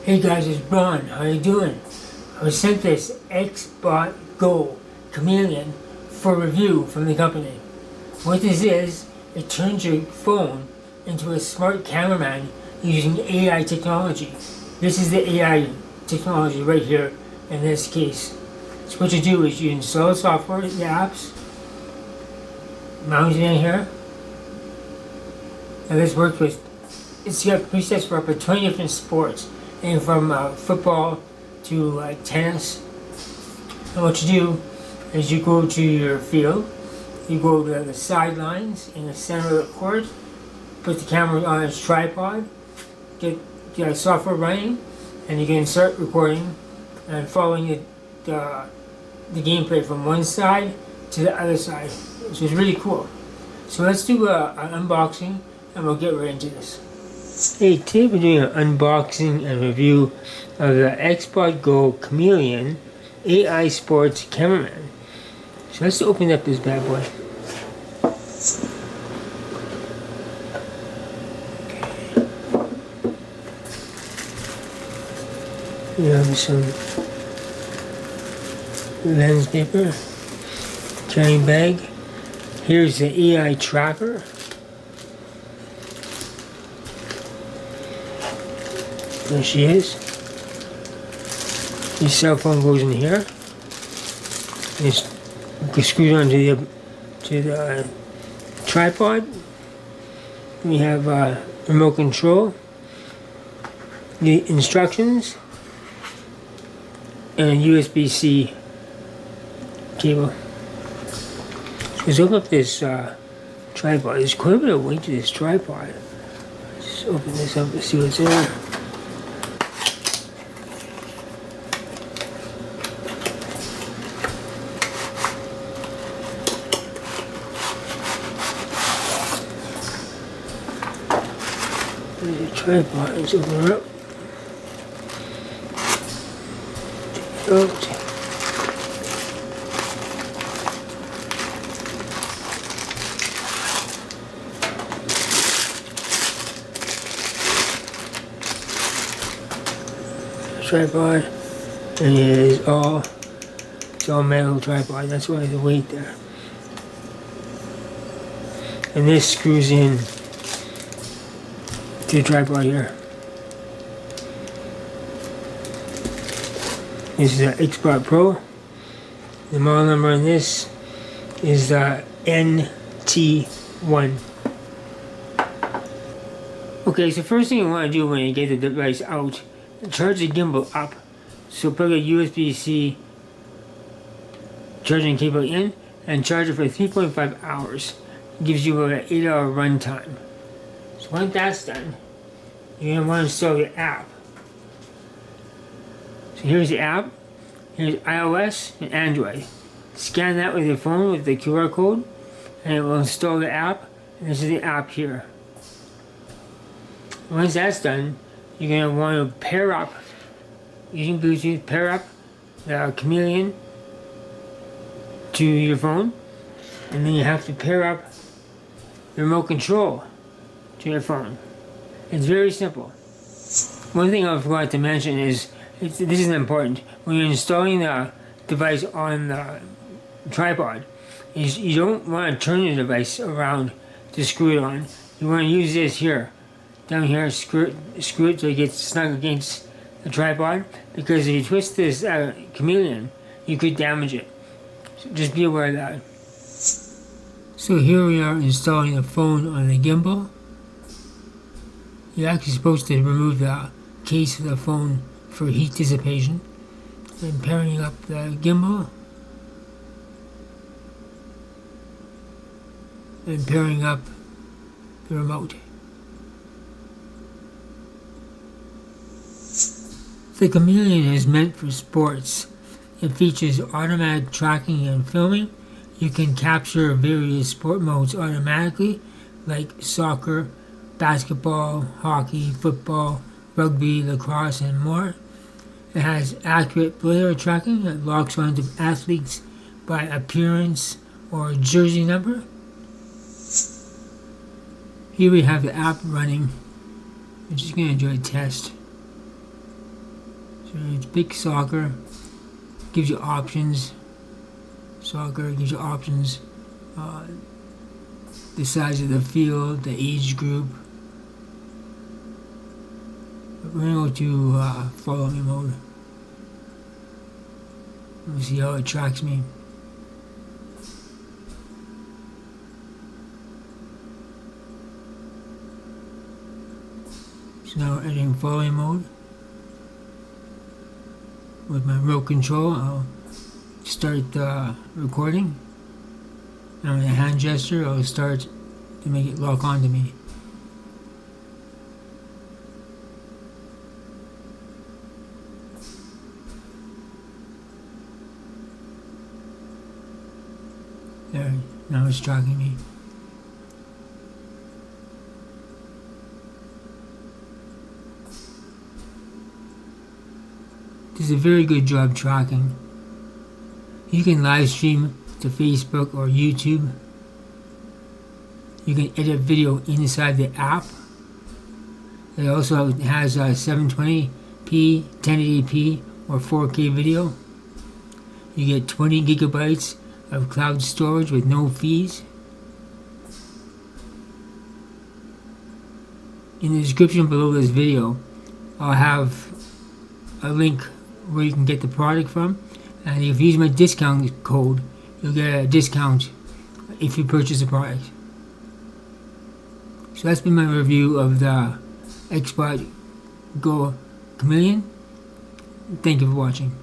Hey guys, it's Ron. How you doing? I was sent this XbotGo Chameleon for review from the company. What this is, it turns your phone into a smart cameraman using AI technology. This is the AI technology right here in this case. So what you do is you install software, the apps, mount it in here. And this works with, it's got presets for up to 20 different sports. And from football to tennis. And what you do is you go to your field, you go to the sidelines in the center of the court, put the camera on its tripod, get software running, and you can start recording and following the gameplay from one side to the other side, which is really cool. So let's do an unboxing and we'll get right into this. Hey, today we're doing an unboxing and review of the XbotGo Chameleon AI Sports Cameraman. So let's open up this bad boy. Okay. We have some lens paper, carrying bag. Here's the AI tracker. There she is. Your cell phone goes in here. It's screwed onto the tripod. We have remote control, the instructions, and a USB-C cable. So let's open up this tripod. There's quite a bit of weight to this tripod. Let's open this up and see what's there. There's a tripod. Let's open it up. Out. Tripod, and it's all metal tripod. That's why the weight there. And this screws in to the tripod here. This is an Xbot Pro. The model number on this is NT1. Okay, so first thing you want to do when you get the device out, charge the gimbal up. So plug a USB-C charging cable in and charge it for 3.5 hours. It gives you about an 8-hour runtime. So once that's done, you're going to want to install the app. So here's the app. Here's iOS and Android. Scan that with your phone with the QR code and it will install the app. And this is the app here. Once that's done, you're going to want to pair up, using Bluetooth, pair up the Chameleon to your phone, and then you have to pair up the remote control to your phone. It's very simple. One thing I forgot to mention is, this is important, when you're installing the device on the tripod, is you don't want to turn the device around to screw it on. You want to use this here. Down here, screw it so it gets snug against the tripod, because if you twist this Chameleon, you could damage it. So just be aware of that. So here we are installing the phone on the gimbal. You're actually supposed to remove the case of the phone for heat dissipation. Then pairing up the gimbal. And pairing up the remote. The Chameleon is meant for sports. It features automatic tracking and filming. You can capture various sport modes automatically, like soccer, basketball, hockey, football, rugby, lacrosse, and more. It has accurate player tracking that locks onto athletes by appearance or jersey number. Here we have the app running. We're just going to do a test. So it's big soccer, gives you options. Soccer gives you options, the size of the field, the age group. But we're going to go to follow me mode. We'll see how it tracks me. So now we're entering follow mode. With my remote control, I'll start recording. And with a hand gesture, I'll start to make it lock onto me. There, now it's tracking me. Does a very good job tracking. You can live stream to Facebook or YouTube. You can edit video inside the app. It also has 720p, 1080p, or 4K video. You get 20 gigabytes of cloud storage with no fees. In the description below this video, I'll have a link where you can get the product from, and if you use my discount code, you'll get a discount if you purchase the product. So that's been my review of the XbotGo Chameleon. Thank you for watching.